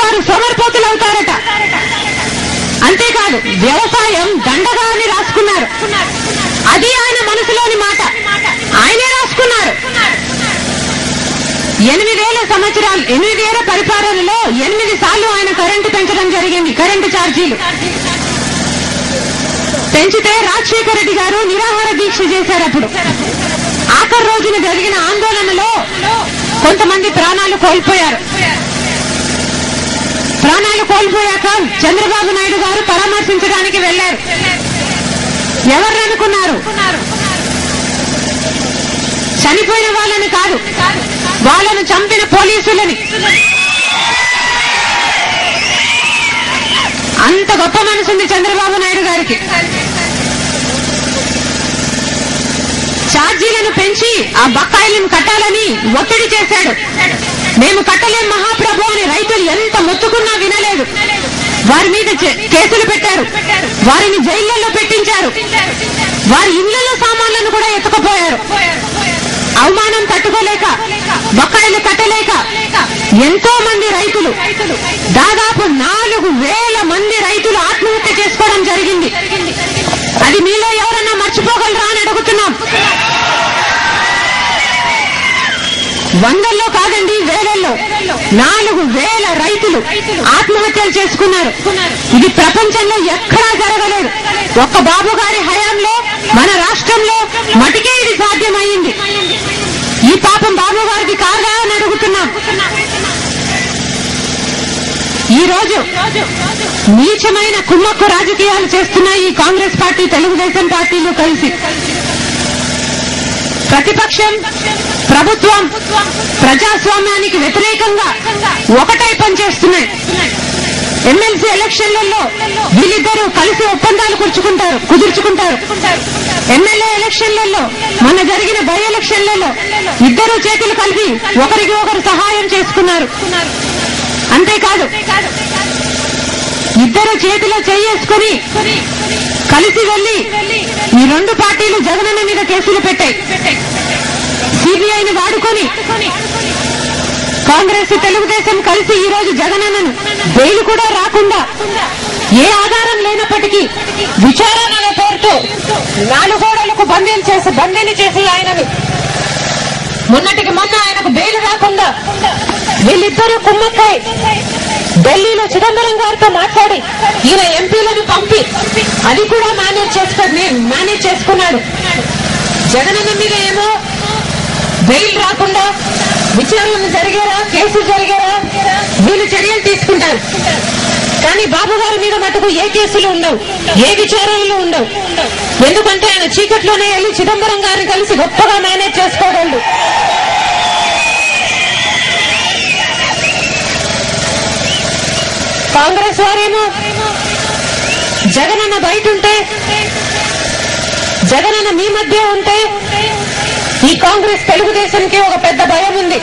వారు సోమరిపోతులవుతారట. అంతేకాదు వ్యవసాయం దండగా అని రాసుకున్నారు. అది ఆయన మనసులోని మాట, ఆయనే రాసుకున్నారు. 8 ఏళ్ల పరిపాలనలో 8 సార్లు ఆయన కరెంటు పెంచడం జరిగింది. కరెంటు ఛార్జీలు పెంచితే రాజశేఖర రెడ్డి గారు నిరాహార దీక్ష చేశారు. అప్పుడు ఆఖరి రోజున జరిగిన ఆందోళనలో కొంతమంది ప్రాణాలు కోల్పోయారు. ప్రాణాలు కోల్పోయాక చంద్రబాబు నాయుడు గారు పరామర్శించడానికి వెళ్లారు. ఎవరు అనుకున్నారు? చనిపోయిన వాళ్ళని కాదు, వాళ్ళను చంపిన పోలీసులని. అంత గొప్ప మనసుంది చంద్రబాబు నాయుడు గారికి. ఛార్జీలను పెంచి ఆ బకాయిలను కట్టాలని ఒత్తిడి చేశాడు. మేము కట్టలేం మహాప్రభు అని రైతులు ఎంత మొత్తుకున్నా వినలేదు. వారి మీద కేసులు పెట్టారు, వారిని జైళ్లలో పెట్టించారు, వారి ఇళ్లలో సామాన్లను కూడా ఎత్తుకుపోయారు. అవమానం తట్టుకోలేక, బకాయిలు కట్టలేక ఎంతో మంది రైతులు, దాదాపు 4,000 మంది రైతులు ఆత్మహత్య చేసుకోవడం జరిగింది. అది మీలో ఎవరన్నా మర్చిపోగలరా అని అడుగుతున్నాం. వందల్లో కాదండి, వేలల్లో 4,000 రైతులు ఆత్మహత్యలు చేసుకున్నారు. ఇది ప్రపంచంలో ఎక్కడా జరగలేదు. ఒక్క బాబు గారి హయాంలో మన రాష్ట్రంలో మటుకే ఇది సాధ్యమైంది. ఈ పాపం బాబు గారికి కాదా అని అడుగుతున్నాం. ఈ రోజు నీచమైన కుమ్మక్కు రాజకీయాలు చేస్తున్న ఈ కాంగ్రెస్ పార్టీ, తెలుగుదేశం పార్టీలు కలిసి ప్రతిపక్షం, ప్రభుత్వం ప్రజాస్వామ్యానికి వ్యతిరేకంగా ఒకటై పనిచేస్తున్నాయి. ఎమ్మెల్సీ ఎలక్షన్లలో వీళ్ళిద్దరూ కలిసి ఒప్పందాలు కుదుర్చుకుంటారు. ఎమ్మెల్యే ఎలక్షన్లలో, మొన్న జరిగిన బై ఎలక్షన్లలో ఇద్దరు చేతులు కలిపి ఒకరికి ఒకరు సహాయం చేసుకున్నారు. అంతేకాదు ఇద్దరు చేతిలో చేసుకుని కలిసి వెళ్లి ఈ 2 పార్టీలు జగనన్న మీద కేసులు పెట్టాయి. సిబిఐని వాడుకొని కాంగ్రెస్, తెలుగుదేశం కలిసి ఈ రోజు జగనన్నను బెయిల్ కూడా రాకుండా, ఏ ఆధారం లేనప్పటికీ విచారణల పేరుతో 4 గోడలకు బందీని చేసి ఆయనను మొన్నటికి మొన్న ఆయనకు బెయిల్ రాకుండా వీళ్ళిద్దరూ కుమ్మక్కై ఢిల్లీలో చిదంబరం గారితో మాట్లాడి ఈయన ఎంపీలను పంపి అది కూడా మేనేజ్ చేసుకున్నాడు. జగనన్న మీద ఏమో బెయిల్ రాకుండా విచారణలు జరిగారా, కేసులు జరిగారా, వీళ్ళు చర్యలు తీసుకుంటారు. కానీ బాబు గారి మీద మటుకు ఏ కేసులు ఉండవు, ఏ విచారణలు ఉండవు. ఎందుకంటే ఆయన చీకట్లోనే వెళ్ళి చిదంబరం గారిని కలిసి గొప్పగా మేనేజ్ చేసుకోగలడు. కాంగ్రెస్ వారేమో జగనన్న బయట ఉంటే, జగనన్న మీ మధ్య ఉంటే ఈ కాంగ్రెస్ తెలుగుదేశంకి ఒక పెద్ద భయం ఉంది.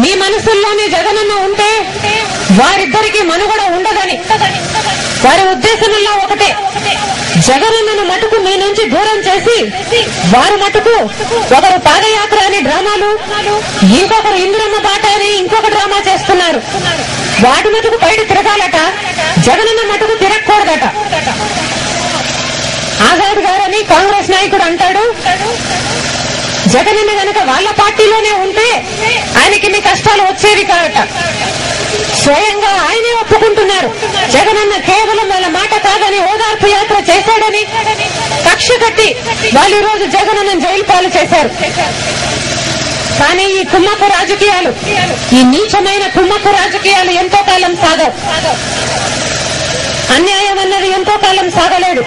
మీ మనసుల్లోనే జగనన్న ఉంటే వారిద్దరికీ మనుగడ ఉండదని. వారి ఉద్దేశంలో ఒకటే, జగనన్నను మటుకు మీ నుంచి దూరం చేసి వారు మటుకు ఒకరు పాదయాత్ర అని డ్రామాలు, ఇంకొకరు ఇందిరమ్మ బాట అని ఇంకొక డ్రామా చేస్తున్నారు. వాటి మటుకు బయట తిరగాలట, జగనన్న మటుకు తిరగకూడదట. ఆజాద్ గారని కాంగ్రెస్ నాయకుడు అంటాడు, జగనన్న గనక వాళ్ళ పార్టీలోనే ఉంటే ఆయనకి మీ కష్టాలు వచ్చేవి కాదట. స్వయంగా ఆయనే ఒప్పుకుంటున్నారు, జగనన్న కేవలం వాళ్ళ మాట కాదని ఓదార్పు యాత్ర చేశాడని. కక్ష కట్టి వాళ్ళు ఈ రోజు జగనన్న జైలు పాలు చేశారు. కానీ ఈ కుమ్మక్కు రాజకీయాలు, ఈ నీచమైన కుమ్మక్కు రాజకీయాలు ఎంతో కాలం సాగవు. అన్యాయం అన్నది ఎంతో కాలం సాగలేదు.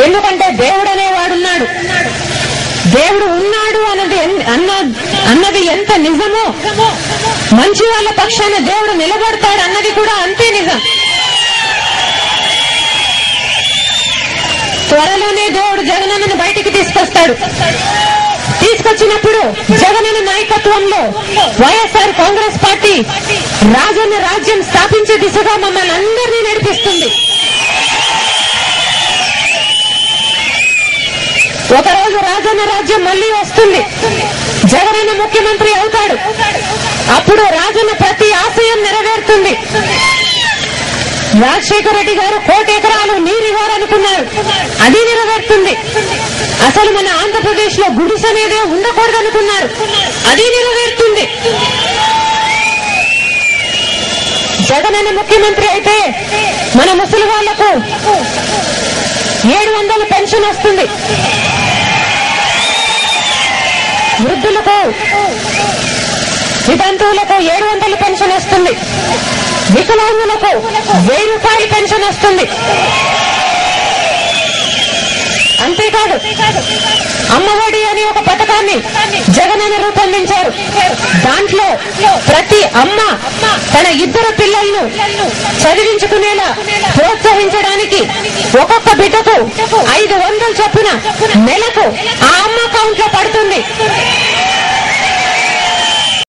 ఎందుకంటే దేవుడు అనేవాడున్నాడు. దేవుడు ఉన్నాడు అన్నది ఎంత నిజమో, మంచి వాళ్ళ పక్షాన దేవుడు నిలబడతాడు అన్నది కూడా అంతే నిజం. త్వరలోనే దేవుడు జగనన్నను బయటికి తీసుకొస్తాడు. తీసుకొచ్చినప్పుడు జగనన్న నాయకత్వంలో వైఎస్ఆర్ కాంగ్రెస్ పార్టీ రాజన్న రాజ్యం స్థాపించే దిశగా మమ్మల్ని అందరినీ నడిపిస్తుంది. ఒకరోజు రాజన్న రాజ్యం మళ్లీ వస్తుంది. జగనన్న ముఖ్యమంత్రి అవుతాడు. అప్పుడు రాజన్న ప్రతి ఆశయం నెరవేరుతుంది. రాజశేఖర రెడ్డి గారు 1 కోటి ఎకరాలు నీరు ఇవ్వాలనుకున్నారు, అది నెరవేరుతుంది. అసలు మన ఆంధ్రప్రదేశ్ లో గుడిసె అనేదే ఉండకూడదు అనుకున్నారు, అది నెరవేరుతుంది. జగనన్న ముఖ్యమంత్రి అయితే మన ముసలి వాళ్లకు 700 పెన్షన్ వస్తుంది, వృద్ధులకు వితంతువులకు 700 పెన్షన్ వస్తుంది, వికలాంగులకు 1000 రూపాయలు పెన్షన్ వస్తుంది. అంతేకాదు అమ్మఒడి అని ఒక పథకాన్ని జగనన్న రూపొందించారు. దాంట్లో ప్రతి అమ్మ తన 2 పిల్లలను చదివించుకునేలా ప్రోత్సహించడానికి ఒక్కొక్క బిడ్డకు 500 చొప్పున నెలకు ఆ అమ్మ అకౌంట్ లో పడుతుంది.